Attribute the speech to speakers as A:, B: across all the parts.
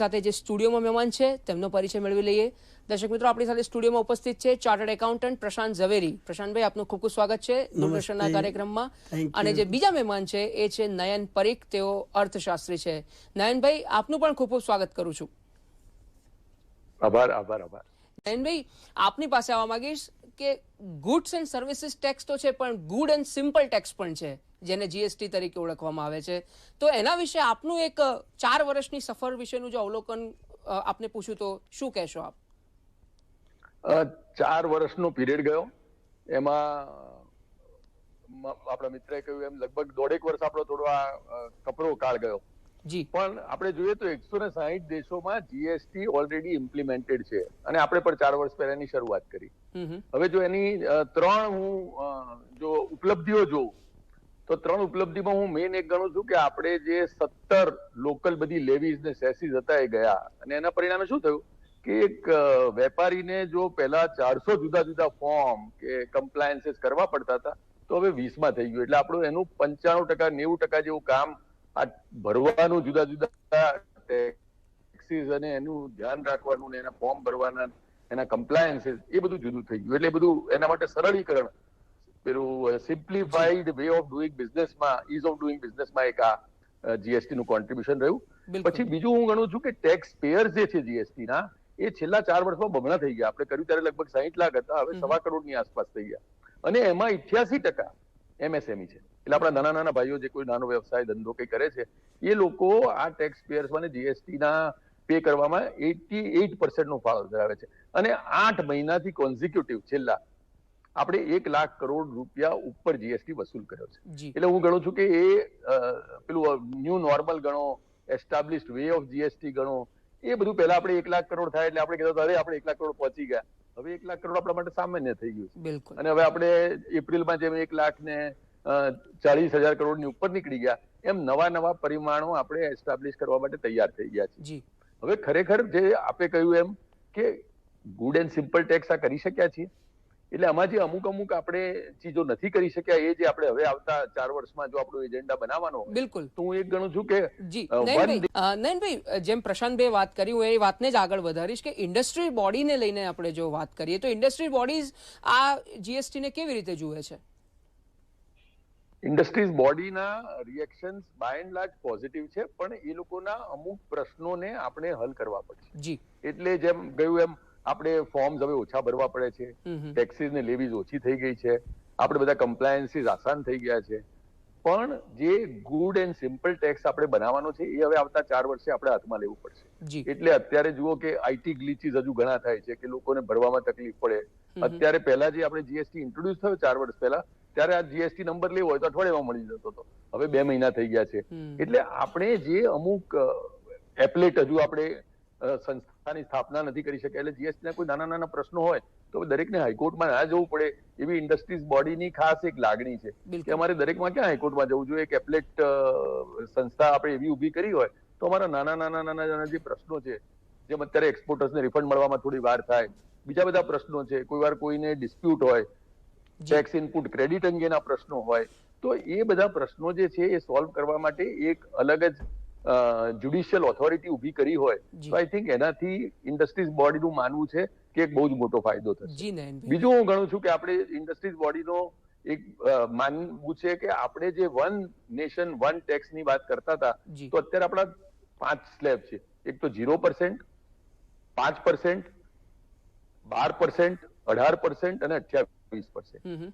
A: સાથે જે સ્ટુડિયોમાં મહેમાન છે તેમનો પરિચય મેળવી લઈએ. દર્શક મિત્રો, આપણી સાથે સ્ટુડિયોમાં ઉપસ્થિત છે ચાર્ટર્ડ એકાઉન્ટન્ટ પ્રશાંત ઝવેરી. પ્રશાંતભાઈ, આપનું ખૂબ ખૂબ સ્વાગત છે દૂરદર્શનના કાર્યક્રમમાં. અને જે બીજા મહેમાન છે એ છે નયન પરીખ, તેઓ અર્થશાસ્ત્રી છે. નયનભાઈ, આપનું પણ ખૂબ ખૂબ સ્વાગત કરું છું.
B: આભાર આભાર આભાર.
A: નયનભાઈ, આપની પાસે આવવા માંગીશ કે ગુડ્સ એન્ડ સર્વિસીસ ટેક્સ તો છે, પણ ગુડ એન્ડ સિમ્પલ ટેક્સ પણ છે, જેને જીએસટી તરીકે ઓળખવામાં આવે છે. તો એના વિશે આપનું એક 4 વર્ષની સફર વિશેનું જો અવલોકન આપને પૂછું તો શું કહેશો આપ?
B: 4 વર્ષનો પીરિયડ ગયો. એમાં આપણા મિત્રએ કહ્યું એમ લગભગ 1.5 વર્ષ આપણો થોડો આ કપરો કાળ ગયો.
A: જી.
B: પણ આપણે જોઈએ તો 160 દેશોમાં જીએસટી ઓલરેડી ઇમ્પ્લિમેન્ટેડ છે અને આપણે પણ 4 વર્ષ પહેલા એની શરૂઆત કરી. હવે જો એની 3 હું જો ઉપલબ્ધિઓ જોઉં તો 3 ઉપલબ્ધિમાં હું મેઇન એક ગણું છું કે આપણે જે 17 લોકલ બધી લેવીઝ ને સેસીસ હતા એ ગયા, અને એના પરિણામે શું થયું કે એક વેપારીને જો પહેલા 400 જુદા જુદા ફોર્મ કે કમ્પ્લાયન્સીસ કરવા પડતા હતા તો હવે 20માં થઈ ગયું. એટલે આપણું એનું 95% 90% જેવું કામ આ ભરવાનું, જુદા જુદા ટેક્સીસ અને એનું ધ્યાન રાખવાનું ને એના ફોર્મ ભરવાના, એના કમ્પ્લાયન્સીસ, એ બધું જુદું થઈ ગયું. એટલે બધું એના માટે સરળીકરણ, પેલું સિમ્પ્લિફાઈડ વે ઓફ ડુઈંગ બિઝનેસમાં, ઇઝ ઓફ ડુઈંગ બિઝનેસમાં એક આ જીએસટી નું કોન્ટ્રીબ્યુશન રહ્યું. પછી બીજું હું ગણું છું કે ટેક્સ પેયર જે છે જીએસટી ના, એ છેલ્લા 4 વર્ષમાં બમણા થઈ ગયા. આપણે કર્યું ત્યારે લગભગ 60 લાખ હતા, હવે 1.25 કરોડની આસપાસ થઈ ગયા. અને એમાં 88% એમએસએમઈ છે. એટલે આપણા નાના નાના ભાઈઓ જે કોઈ નાનો વ્યવસાય ધંધો કઈ કરે છે, એ લોકો આ ટેક્સ પેયર્સમાં જીએસટી ના પે કરવામાં 88% નો ફાળો ધરાવે છે. અને 8 મહિનાથી કોન્ઝિક્યુટિવ છેલ્લા આપણે 1 લાખ કરોડ રૂપિયા ઉપર જીએસટી વસૂલ કર્યો છે. એટલે હું ગણું છું કે એ પેલું ન્યૂ નોર્મલ ગણો, એસ્ટાબ્લિશ્ડ વે ઓફ જીએસટી ગણો, એ બધું પહેલા આપણે 1 લાખ કરોડ થાય એટલે આપણે કહેતા અરે આપણે 1 લાખ કરોડ પહોંચી ગયા. હવે 1 લાખ કરોડ આપણા માટે સામાન્ય થઈ ગયું છે. અને હવે આપણે એપ્રિલમાં જેમ 1,40,000 કરોડની ઉપર નીકળી ગયા, એમ નવા પરિમાણો આપણે એસ્ટાબ્લિશ કરવા માટે તૈયાર થઈ ગયા છે. હવે ખરેખર જે આપે કહ્યું એમ કે ગુડ એન્ડ સિમ્પલ ટેક્સ આ કરી શક્યા છીએ. એટલે આમાં જે અમુક આપણે ચીજો નથી કરી શક્યા, એ જે આપણે હવે આવતા 4 વર્ષમાં જો આપણો એજન્ડા બનાવવાનો હોય, બિલકુલ, તો હું એક ગણું છું કે
A: નયનભાઈ, જેમ પ્રશાંતભાઈ વાત કરી, હું એ વાતને જ આગળ વધારીશ કે ઇન્ડસ્ટ્રી બોડીને લઈને આપણે જો વાત કરીએ તો ઇન્ડસ્ટ્રી બોડીઝ આ જીએસટી ને કેવી રીતે જુએ છે?
B: ઇન્ડસ્ટ્રીઝ બોડીના reactions by and large positive છે, પણ એ લોકોના અમુક પ્રશ્નોને આપણે હલ કરવા પડશે. એટલે જેમ કહ્યું એમ આપણે ફોર્મ્સ હવે ઓછા ભરવા પડે છે, ટેક્સીસ ને લેવીઝ ઓછી થઈ ગઈ છે, આપણે બધા કમ્પ્લાયન્સીસ આસાન થઈ ગયા છે. પણ જે ગુડ એન્ડ સિમ્પલ ટેક્સ આપણે બનાવવાનો છે એ હવે આવતા 4 વર્ષે આપણે હાથમાં લેવું પડશે. એટલે અત્યારે જુઓ કે આઈટી ગ્લિચીસ હજુ ઘણા થાય છે કે લોકોને ભરવામાં તકલીફ પડે. અત્યારે પહેલા જે આપણે જીએસટી ઇન્ટ્રોડ્યુસ થયો 4 વર્ષ પહેલા, ત્યારે આ જીએસટી નંબર લેવો હોય તો અઠવાડિયામાં મળી જતો હતો, હવે 2 મહિના થઈ ગયા છે. એટલે આપણે જે અમુક એપ્લેટ હજુ આપણે સંસ્થાની સ્થાપના નથી કરી શક્યા, એટલે જીએસટી ના કોઈ નાના પ્રશ્નો હોય તો દરેકને હાઈકોર્ટમાં ના જવું પડે, એવી ઇન્ડસ્ટ્રીઝ બોડીની ખાસ એક લાગણી છે કે અમારે દરેકમાં ક્યાં હાઈકોર્ટમાં જવું જોઈએ. એક એપ્લેટ સંસ્થા આપણે એવી ઉભી કરી હોય તો અમારા નાના જે પ્રશ્નો છે, જેમ અત્યારે એક્સપોર્ટર્સને રિફંડ મળવામાં થોડી વાર થાય, બીજા બધા પ્રશ્નો છે, કોઈ વાર કોઈને ડિસ્પ્યુટ હોય, ટેક્સ ઇનપુટ ક્રેડિટ અંગેના પ્રશ્નો હોય, તો એ બધા પ્રશ્નો જે છે એ સોલ્વ કરવા માટે એક અલગ જ જ્યુડિશિયલ ઓથોરિટી ઉભી કરી હોય તો આઈ થિંક એનાથી ઇન્ડસ્ટ્રીઝ બોડીનું માનવું છે કે એક બહુ જ મોટો ફાયદો થશે. બીજું હું ગણું છું કે આપણે ઇન્ડસ્ટ્રીઝ બોડીનો એક માનવું છે કે આપણે જે વન નેશન વન ટેક્સ ની વાત કરતા હતા, તો અત્યારે આપણા 5 સ્લેબ છે. એક તો 0%, 5%, 12%, 18% અને 28%.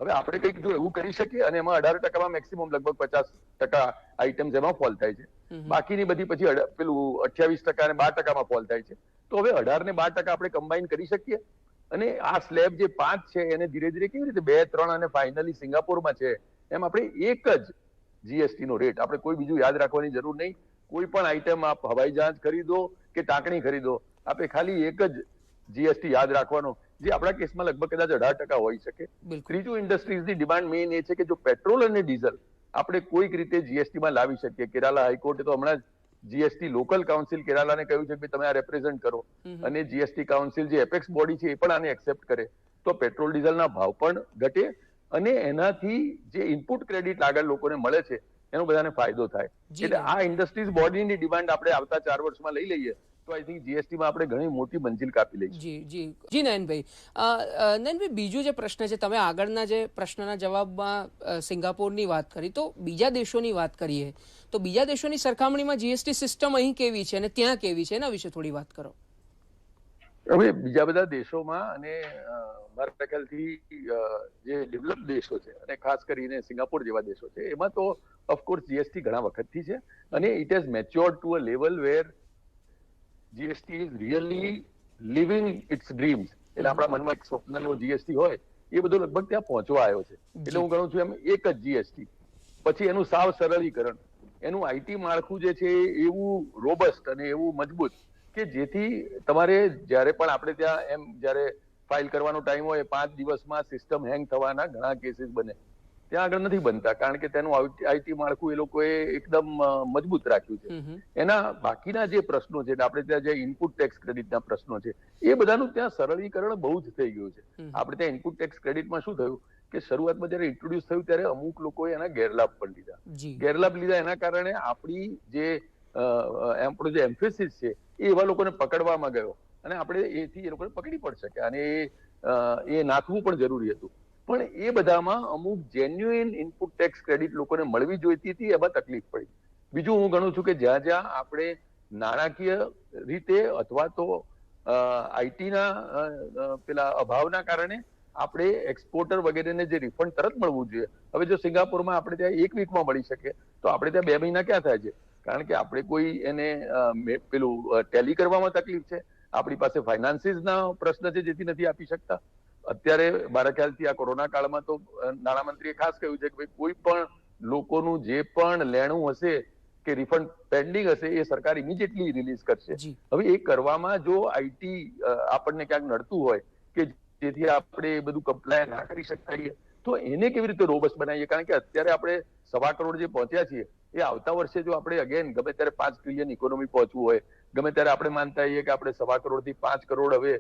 B: હવે આપણે કંઈક જો એવું કરી શકીએ અને એમાં 18%માં મેક્સિમમ લગભગ 50% આઈટમ્સ એમાં ફોલ થાય છે, બાકીની બધી પછી પેલું 28% અને 12%માં ફોલ થાય છે. તો હવે 18 ને 12% આપણે કમ્બાઈન કરી શકીએ અને આ સ્લેબ જે 5 છે એને ધીરે ધીરે કેવી રીતે 2, 3 અને ફાઇનલી સિંગાપોરમાં છે એમ આપણે એક જ જીએસટી નો રેટ, આપણે કોઈ બીજું યાદ રાખવાની જરૂર નહીં. કોઈ પણ આઈટમ આપ હવાઈ જહાજ ખરીદો કે ટાંકણી ખરીદો, આપણે ખાલી એક જ જીએસટી યાદ રાખવાનો, જે આપણા કેસમાં લગભગ કદાચ 18% હોઈ શકે. ત્રીજું ઇન્ડસ્ટ્રીઝની ડિમાન્ડ મેઇન એ છે કે જો પેટ્રોલ અને ડીઝલ આપણે કોઈક રીતે જીએસટીમાં લાવી શકીએ. કેરાલા હાઈકોર્ટે તો હમણાં જ જીએસટી લોકલ કાઉન્સિલ કેરાલાને કહ્યું છે કે તમે આ રેપ્રેઝન્ટ કરો, અને જીએસટી કાઉન્સિલ જે એપેક્સ બોડી છે એ પણ આને એક્સેપ્ટ કરે, તો પેટ્રોલ ડીઝલના ભાવ પણ ઘટે અને એનાથી જે ઇનપુટ ક્રેડિટ આગળ લોકોને મળે છે એનો બધાને ફાયદો થાય. એટલે આ ઇન્ડસ્ટ્રીઝ બોડીની ડિમાન્ડ આપણે આવતા 4 વર્ષમાં લઈ લઈએ તો આઈ થિંક જીએસટી માં આપણે ઘણી મોટી મંજિલ કાપી લઈશું.
A: જી નયનભાઈ. નયનભાઈ, બીજો જે પ્રશ્ન છે, તમે આગળના જે પ્રશ્નના જવાબમાં સિંગાપોરની વાત કરી, તો બીજા દેશોની વાત કરીએ તો બીજા દેશોની સરખામણીમાં જીએસટી સિસ્ટમ અહીં કેવી છે અને ત્યાં કેવી છે, એના વિશે થોડી વાત કરો.
B: હવે બીજા બધા દેશોમાં અને મારા ખ્યાલથી જે ડેવલપ દેશો છે અને ખાસ કરીને સિંગાપોર જેવા દેશો છે એમાં તો ઓફકોર્સ જીએસટી ઘણા વખતથી છે અને it has matured to a level where GST is really living its dreams. એટલે આપણા મનમાં એક સ્વપ્નનો જીએસટી હોય એ બધું લગભગ ત્યાં પહોંચવા આવ્યો છે. એટલે હું ગણું છું એમ એક જ જીએસટી, પછી એનું સાવ સરળીકરણ, એનું આઈટી માળખું જે છે એવું રોબસ્ટ અને એવું મજબૂત કે જેથી તમારે જ્યારે પણ આપણે ત્યાં એમ જ્યારે ફાઇલ કરવાનો ટાઈમ હોય 5 દિવસમાં સિસ્ટમ હેંગ થવાના ઘણા કેસીસ બને, ત્યાં આગળ નથી બનતા કારણ કે તેનું આઈટી માળખું એ લોકોએ એકદમ મજબૂત રાખ્યું છે. એના બાકીના જે પ્રશ્નો છે, આપણે ત્યાં જે ઇનપુટ ટેક્સ ક્રેડિટના પ્રશ્નો છે એ બધાનું ત્યાં સરળીકરણ બહુ જ થઈ ગયું છે. આપણે ત્યાં ઇનપુટ ટેક્સ ક્રેડિટમાં શું થયું કે શરૂઆતમાં જયારે ઇન્ટ્રોડ્યુસ થયું ત્યારે અમુક લોકોએ એના ગેરલાભ પણ લીધા. ગેરલાભ લીધા એના કારણે આપણી જે આપણો જે એમ્ફેસિસ છે એ એવા લોકોને પકડવામાં ગયો અને આપણે એથી એ લોકોને પકડી પણ શક્યા અને એ નાખવું પણ જરૂરી હતું. પણ એ બધામાં અમુક જેન્યુઇન ઇનપુટ ટેક્સ ક્રેડિટ લોકોને મળવી જોઈતી હતી, એમાં તકલીફ પડી. બીજું હું ગણું છું કે જ્યાં જ્યાં આપણે નાણાકીય રીતે અથવા તો આઈટીના પેલા અભાવના કારણે આપણે એક્સપોર્ટર વગેરેને જે રિફંડ તરત મળવું જોઈએ, હવે જો સિંગાપોરમાં આપણે ત્યાં 1 વીકમાં મળી શકે તો આપણે ત્યાં 2 મહિના ક્યાં થાય છે? કારણ કે આપણે કોઈ એને પેલું ટેલી કરવામાં તકલીફ છે, આપણી પાસે ફાઇનાન્સીસના પ્રશ્ન છે જેથી નથી આપી શકતા. અત્યારે મારા ખ્યાલથી આ કોરોના કાળમાં તો નાણામંત્રીએ ખાસ કહ્યું છે કે ભાઈ કોઈ પણ લોકોનું જે પણ લેણું હશે કે રિફંડ પેન્ડિંગ હશે એ સરકાર ઇમિડિયેટલી રિલીઝ કરશે. હવે એ કરવામાં જો આઈટી આપણને ક્યાંક નડતું હોય કે જેથી આપણે એ બધું કમ્પ્લાય ના કરી શકતા તો એને કેવી રીતે રોબસ્ટ બનાવીએ? કારણ કે અત્યારે આપણે 1.25 કરોડ જે પહોંચ્યા છીએ એ આવતા વર્ષે જો આપણે અગેન ગમે ત્યારે 5 ટ્રિલિયન ઇકોનોમી પહોંચવું હોય, ગમે ત્યારે આપણે માનતા હોઈએ કે આપણે 1.25 કરોડથી 5 કરોડ હવે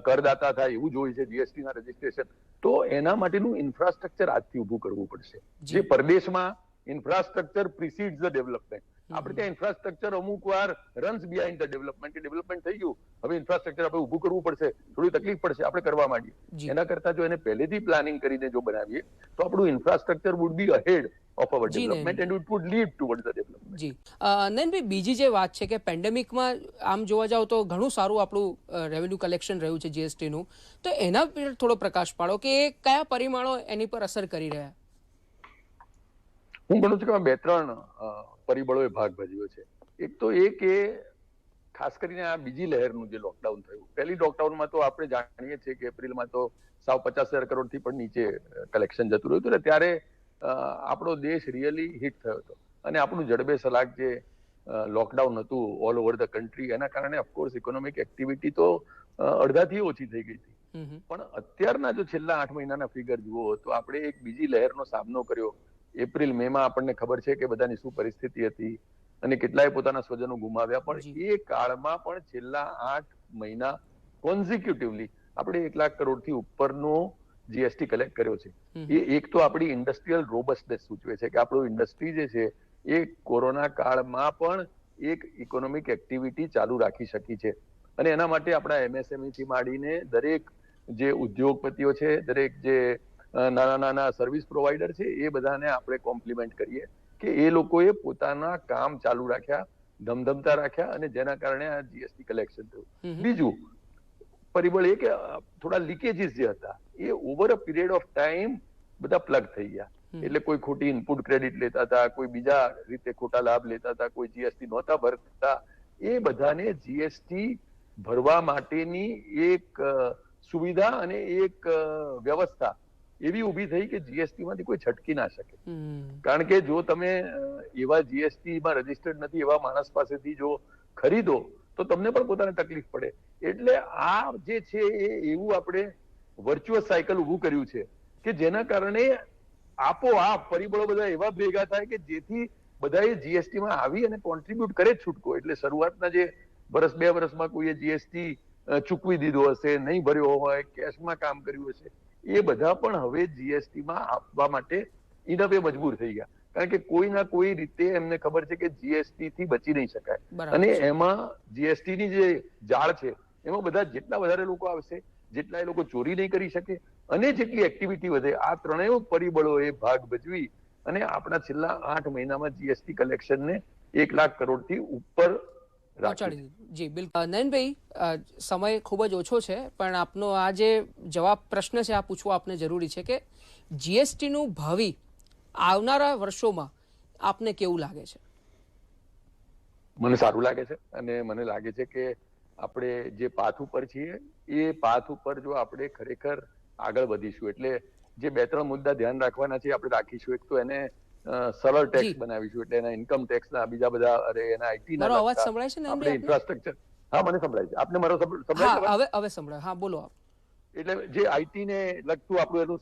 B: કરદાતા થાય એવું જોઈએ છે જીએસટી ના રજીસ્ટ્રેશન, તો એના માટેનું ઇન્ફ્રાસ્ટ્રક્ચર આજથી ઉભું કરવું પડશે. જે પરદેશમાં ઇન્ફ્રાસ્ટ્રક્ચર પ્રિસીડ્સ ધ ડેવલપમેન્ટ, આપણે ત્યાં ઇન્ફ્રાસ્ટ્રક્ચર અમુક વાર runs behind the development. Development થઈ ગયું, હવે ઇન્ફ્રાસ્ટ્રક્ચર આપણે ઉભું કરવું પડશે, થોડી તકલીફ પડશે, આપણે કરવા માંડીએ. એના કરતા જો એને પહેલેથી પ્લાનિંગ કરીને જો બનાવીએ તો આપણું infrastructure would be ahead of our development and it would lead towards the development.
A: જી નયનભાઈ, બીજી જે વાત છે કે પેન્ડેમિકમાં આમ જોવા જાવ તો ઘણું સારું આપણું રેવન્યુ કલેક્શન રહ્યું છે જીએસટીનું, તો એના પર થોડો પ્રકાશ પાડો કે એ કયા પરિમાણો એની પર અસર કરી રહ્યા?
B: હું ગણું છું કે 2-3 પરિબળોએ ભાગ ભજવ્યો છે. એક તો એ કે ખાસ કરીને આ બીજી લહેરનું જે લોકડાઉન થયું, પહેલી લોકડાઉનમાં તો આપણે જાણીએ છીએ કે એપ્રિલમાં તો 50,000 કરોડથી પણ નીચે કલેક્શન જતું રહ્યું હતું. ત્યારે આપણો દેશ રિયલી હિટ થયો હતો અને આપણું જડબે સલાક જે લોકડાઉન હતું ઓલ ઓવર ધ કન્ટ્રી, એના કારણે ઓફકોર્સ ઇકોનોમિક એક્ટિવિટી તો અડધાથી ઓછી થઈ ગઈ હતી. પણ અત્યારના જો છેલ્લા 8 મહિનાના ફિગર જુઓ તો આપણે એક બીજી લહેરનો સામનો કર્યો. એપ્રિલ મે માં આપણને ખબર છે કે બધાની શું પરિસ્થિતિ હતી અને કેટલાય પોતાના સ્વજનો ગુમાવ્યા, પણ એ કાળમાં પણ છેલ્લા 8 મહિના કોન્ઝિક્યુટિવલી આપણે 1 લાખ કરોડથી ઉપરનો જીએસટી કલેક્ટ કર્યો છે. એ એક તો આપણી ઇન્ડસ્ટ્રીયલ રોબસ્ટનેસ સૂચવે છે કે આપણું ઇન્ડસ્ટ્રી જે છે એ કોરોના કાળમાં પણ એક ઇકોનોમિક એક્ટિવિટી ચાલુ રાખી શકી છે. અને એના માટે આપણા એમએસએમઈ થી માંડીને દરેક જે ઉદ્યોગપતિઓ છે, દરેક જે નાના નાના સર્વિસ પ્રોવાઈડર છે, એ બધાને આપણે કોમ્પ્લિમેન્ટ કરીએ કે એ લોકોએ પોતાના કામ ચાલુ રાખ્યા, ધમધમતા રાખ્યા અને જેના કારણે આ જીએસટી કલેક્શન થયું. બીજું પરિબળ એ કે થોડા લીકેજીસ જે હતા એ over a period of time બધા પ્લગ થઈ ગયા. એટલે કોઈ ખોટી ઇનપુટ ક્રેડિટ લેતા હતા, કોઈ બીજા રીતે ખોટા લાભ લેતા હતા, કોઈ જીએસટી નહોતા ભરતા, એ બધાને જીએસટી ભરવા માટેની એક સુવિધા અને એક વ્યવસ્થા એવી ઉભી થઈ કે જીએસટી માંથી કોઈ છટકી ના શકે. કારણ કે જો તમે એવા જીએસટી માં રજીસ્ટર્ડ નથી એવા માણસ પાસેથી જો ખરીદો તો તમને પણ પોતાને તકલીફ પડે. એટલે આ જે છે એ એવું આપણે વર્ચ્યુઅસ સાયકલ ઉભું કર્યું છે કે જેના કારણે આપોઆપ પરિબળો બધા એવા ભેગા થાય કે જેથી બધાએ જીએસટી માં આવી અને કોન્ટ્રીબ્યુટ કરે છૂટકો. એટલે શરૂઆતના જે 1-2 વર્ષમાં કોઈએ જીએસટી ચૂકવી દીધો હશે, નહીં ભર્યો હોય, કેશમાં કામ કર્યું હશે, એ બધા પણ હવે જીએસટી માં આપવા માટે ઇનવે મજબૂર થઈ ગયા. કારણ કે કોઈ ના કોઈ રીતે એમને ખબર છે કે જીએસટી થી બચી નહીં શકાય, અને એમાં જીએસટી ની જે જાળ છે એમાં બધા જેટલા વધારે લોકો આવશે, જેટલા એ લોકો ચોરી નહીં કરી શકે, અને જેટલી એક્ટિવિટી વધે, આ ત્રણેય પરિબળો એ ભાગ ભજવી અને આપણા છેલ્લા 8 મહિનામાં જીએસટી કલેક્શન ને 1 લાખ કરોડ થી ઉપર
A: પહોંચાડી. જી બિલકુલ. નયનભાઈ, સમય ખૂબ જ ઓછો છે, પણ આપનો આ જે જવાબ પ્રશ્ન છે આ પૂછવો આપને જરૂરી છે કે જીએસટી નું ભાવિ આવનારા વર્ષોમાં આપને કેવું લાગે છે?
B: મને સારું લાગે છે, અને મને લાગે છે કે આપણે જે પાથ ઉપર છીએ એ પાથ ઉપર જો આપણે ખરેખર આગળ વધીશું, એટલે જે 2-3 મુદ્દા ધ્યાન રાખવાના છે આપણે રાખીશું. એક તો એને સરળ ટેક્સ બનાવીશું, એટલે એના ઇન્કમ ટેક્સ ના બીજા બધા એના આઈટી ના
A: અવાજ સંભળાય છે ને
B: આપણે ઇન્ફ્રાસ્ટ્રક્ચર. હા, મને સંભળાય છે. આપને મારો સંભળાય છે?
A: હવે સંભળાય. હા, બોલો આપ.
B: એટલે જે આઈટી ને લગતું આપણું એનું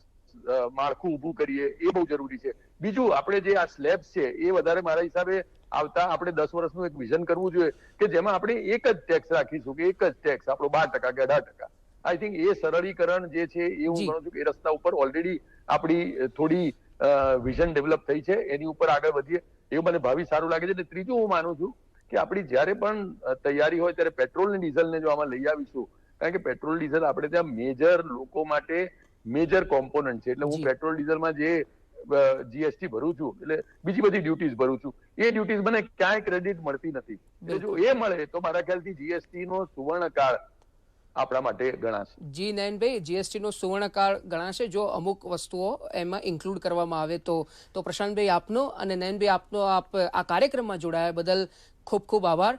B: માળખું ઊભું કરીએ એ બહુ જરૂરી છે. બીજું, આપણે જે આ સ્લેબ્સ છે એ વધારે મારા હિસાબે આવતા આપણે 10 વર્ષનું એક વિઝન કરવું જોઈએ કે જેમાં આપણે એક જ ટેક્સ રાખીશું, કે એક જ ટેક્સ આપણો 12% કે 18%. આઈ થિંક એ સરળીકરણ જે છે એ હું ગણું છું કે એ રસ્તા ઉપર ઓલરેડી આપણી થોડી વિઝન ડેવલપ થઈ છે, એની ઉપર આગળ વધીએ એવું મને ભાવિ સારું લાગે છે. અને ત્રીજું, હું માનું છું કે આપણી જયારે પણ તૈયારી હોય ત્યારે પેટ્રોલ ને ડીઝલ ને જો આમાં લઈ આવીશું, કારણ કે પેટ્રોલ ડીઝલ આપણે ત્યાં મેજર લોકો માટે મેજર કોમ્પોનન્ટ છે, એટલે હું પેટ્રોલ ડીઝલમાં જે જીએસટી ભરું છું, એટલે બીજી બધી ડ્યુટીઝ ભરું છું, એ ડ્યુટીઝ મને ક્યાંય ક્રેડિટ મળતી નથી. એટલે જો એ મળે તો મારા ખ્યાલથી જીએસટી નો સુવર્ણકાળ આપણા માટે ગણાશે.
A: જી નયનભાઈ, જીએસટી નો સુવર્ણકાળ ગણાશે જો અમુક વસ્તુઓ એમાં ઇન્ક્લુડ કરવામાં આવે તો. પ્રશાંતભાઈ આપનો અને નયનભાઈ આપનો આ કાર્યક્રમમાં જોડાયા બદલ ખૂબ ખૂબ આભાર.